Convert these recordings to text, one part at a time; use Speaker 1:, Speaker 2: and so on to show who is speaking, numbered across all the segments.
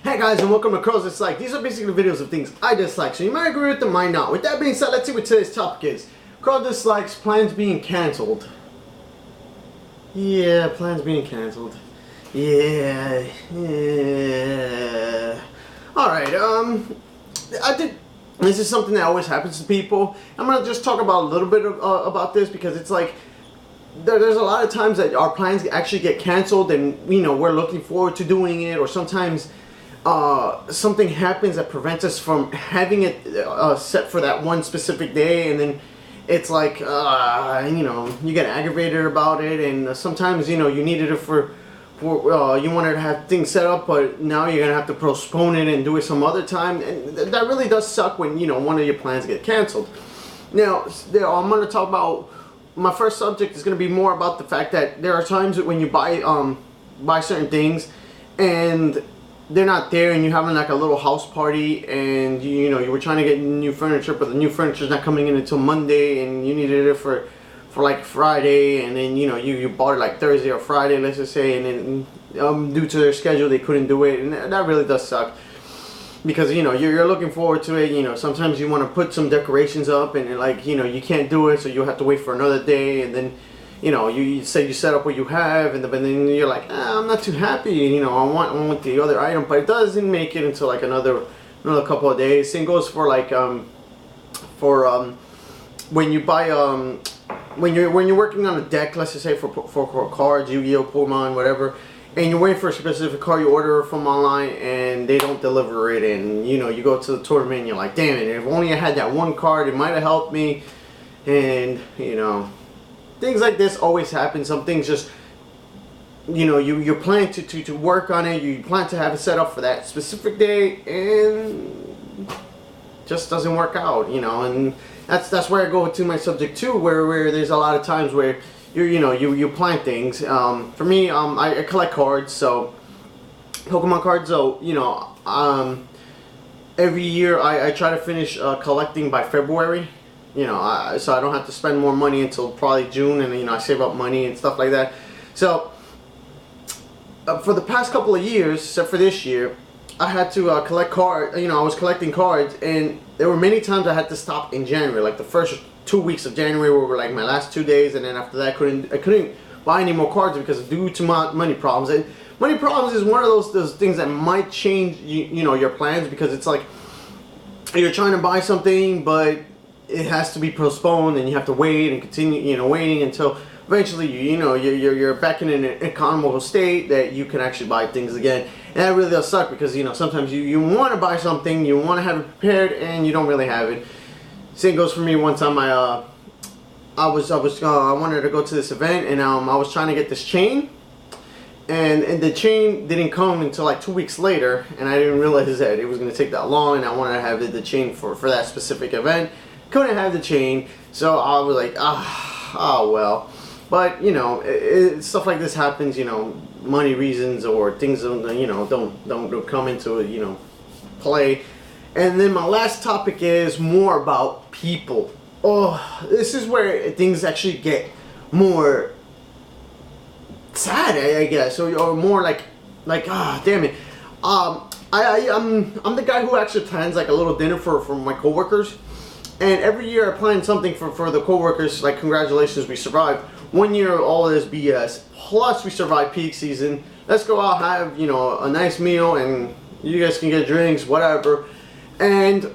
Speaker 1: Hey guys, and welcome to Curls Dislike. These are basically videos of things I dislike, so you might agree with them, might not. With that being said, let's see what today's topic is. Curl dislikes plans being cancelled. Yeah, plans being cancelled. Yeah. Alright, this is something that always happens to people. I'm gonna just talk about a little bit about this because it's like, there's a lot of times that our plans actually get canceled and, you know, we're looking forward to doing it, or sometimes something happens that prevents us from having it set for that one specific day, and then it's like, you know, you get aggravated about it, and sometimes, you know, you needed it for you wanted to have things set up, but now you're gonna have to postpone it and do it some other time, and that really does suck when, you know, one of your plans get canceled. Now, I'm gonna talk about, my first subject is gonna be more about the fact that there are times when you buy certain things and they're not there, and you're having like a little house party, and you know, you were trying to get new furniture, but the new furniture's not coming in until Monday, and you needed it for like Friday, and then, you know, you bought it like Thursday or Friday, let's just say, and then due to their schedule they couldn't do it, and that really does suck, because, you know, you're looking forward to it. You know, sometimes you want to put some decorations up, and like, you know, you can't do it, so you'll have to wait for another day, and then, you know, you say you set up what you have, and but then you're like, I'm not too happy, you know, I want the other item, but it doesn't make it until like another couple of days. Same goes for like when you buy when you're working on a deck, let's just say for cards, Yu-Gi-Oh, Pokemon, whatever, and you're waiting for a specific card, you order it from online and they don't deliver it, and, you know, you go to the tournament and you're like, damn it, if only I had that one card, it might have helped me. And, you know, things like this always happen. Some things just, you know, you plan to work on it, you plan to have it set up for that specific day, and just doesn't work out, you know. And that's where I go to my subject too, where there's a lot of times where you plan things. For me, I collect cards, so Pokemon cards. So, you know, every year I try to finish collecting by February. You know, so I don't have to spend more money until probably June, and, you know, I save up money and stuff like that. So for the past couple of years, except for this year, I had to collect cards. You know, I was collecting cards, and there were many times I had to stop in January. Like the first 2 weeks of January were like my last 2 days, and then after that I couldn't buy any more cards because due to my money problems. And money problems is one of those things that might change you know, your plans, because it's like you're trying to buy something, but it has to be postponed, and you have to wait and continue, you know, waiting until eventually you're back in an economical state that you can actually buy things again. And that really does suck, because, you know, sometimes you want to buy something, you want to have it prepared, and you don't really have it. Same goes for me. One time I wanted to go to this event, and I was trying to get this chain, and the chain didn't come until like 2 weeks later, and I didn't realize that it was going to take that long, and I wanted to have the chain for that specific event. Couldn't have the chain, so I was like, oh well. But, you know, stuff like this happens, you know, money reasons or things, you know, don't come into, you know, play. And then my last topic is more about people. Oh, this is where things actually get more sad, I guess, or more like damn it. I'm the guy who actually plans like a little dinner for my coworkers. And every year I plan something for the coworkers, like, congratulations, we survived. 1 year all this BS, plus we survived peak season. Let's go out, have, you know, a nice meal, and you guys can get drinks, whatever. And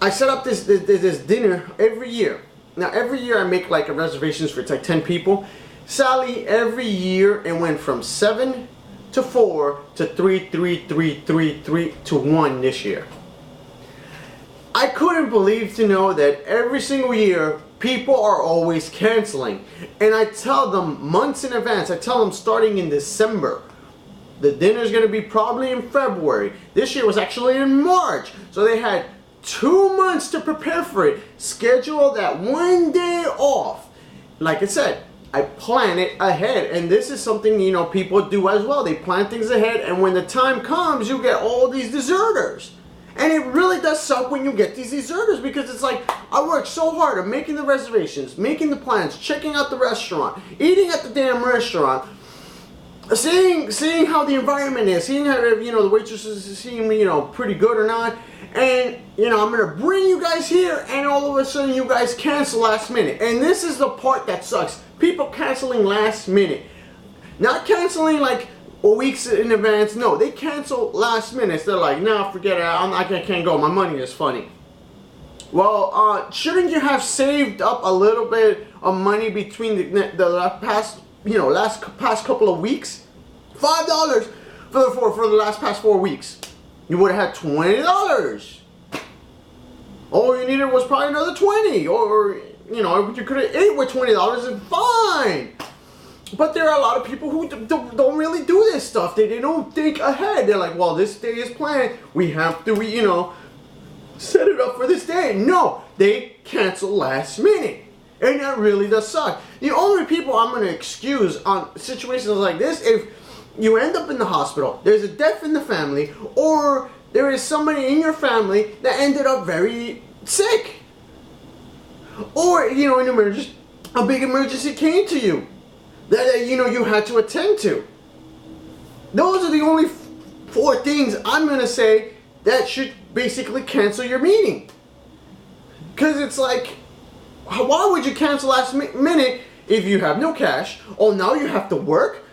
Speaker 1: I set up this dinner every year. Now every year I make like reservations for like 10 people. Sally, every year it went from 7 to 4 to 3 to 1 this year. I couldn't believe to know that every single year people are always canceling, and I tell them months in advance. I tell them starting in December. The dinner's gonna be probably in February. This year was actually in March, so they had 2 months to prepare for it. Schedule that 1 day off. Like I said, I plan it ahead, and this is something, you know, people do as well. They plan things ahead, and when the time comes, you get all these deserters. And it really does suck when you get these deserters, because it's like, I worked so hard at making the reservations, making the plans, checking out the restaurant, eating at the damn restaurant, seeing how the environment is, seeing how, you know, the waitresses seem, you know, pretty good or not, and, you know, I'm gonna bring you guys here, and all of a sudden you guys cancel last minute. And this is the part that sucks. People canceling last minute. Not canceling like weeks in advance. No, they cancel last minute. They're like, nah, forget it. I can't go. My money is funny. Well, shouldn't you have saved up a little bit of money between the past, you know, past couple of weeks? $5 for the past 4 weeks. You would have had $20. All you needed was probably another 20, or you know, you could have ate with $20 and fine. But there are a lot of people who don't really do this stuff. They don't think ahead. They're like, well, this day is planned. We have to, you know, set it up for this day. No, they cancel last minute. And that really does suck. The only people I'm going to excuse on situations like this, if you end up in the hospital, there's a death in the family, or there is somebody in your family that ended up very sick. Or, you know, a big emergency came to you that, you know, you had to attend to. Those are the only 4 things I'm going to say that should basically cancel your meeting. Because it's like, why would you cancel last minute if you have no cash? Oh, now you have to work?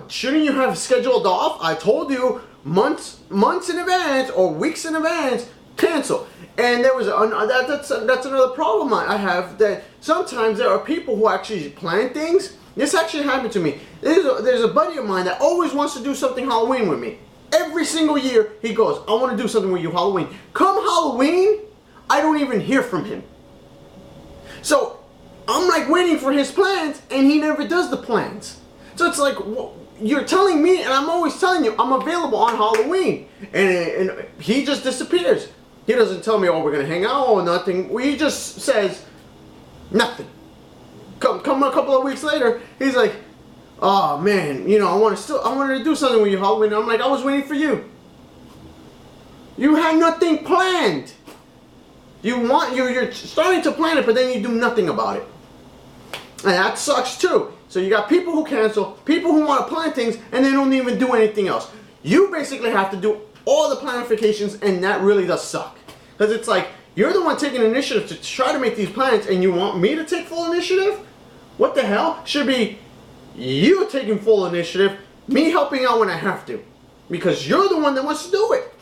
Speaker 1: Shouldn't you have scheduled off? I told you months in advance or weeks in advance, cancel. And there was that's another problem I have, that sometimes there are people who actually plan things. This actually happened to me. There's a buddy of mine that always wants to do something Halloween with me. Every single year he goes, I want to do something with you Halloween. Come Halloween, I don't even hear from him. So I'm like waiting for his plans, and he never does the plans. So it's like, you're telling me, and I'm always telling you, I'm available on Halloween. And he just disappears. He doesn't tell me, oh, we're going to hang out or nothing. He just says nothing. Come a couple of weeks later, he's like, oh man, you know, I wanted to do something with you Halloween. I'm like, I was waiting for you. You had nothing planned. You're starting to plan it, but then you do nothing about it. And that sucks too. So you got people who cancel, people who want to plan things, and they don't even do anything else. You basically have to do all the planifications, and that really does suck. Because it's like, you're the one taking initiative to try to make these plans, and you want me to take full initiative? What the hell? Should be you taking full initiative, me helping out when I have to. Because you're the one that wants to do it.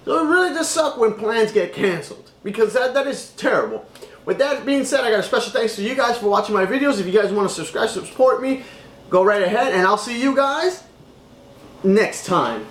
Speaker 1: So it really does suck when plans get canceled. Because that is terrible. With that being said, I got a special thanks to you guys for watching my videos. If you guys want to subscribe, support me, go right ahead, and I'll see you guys next time.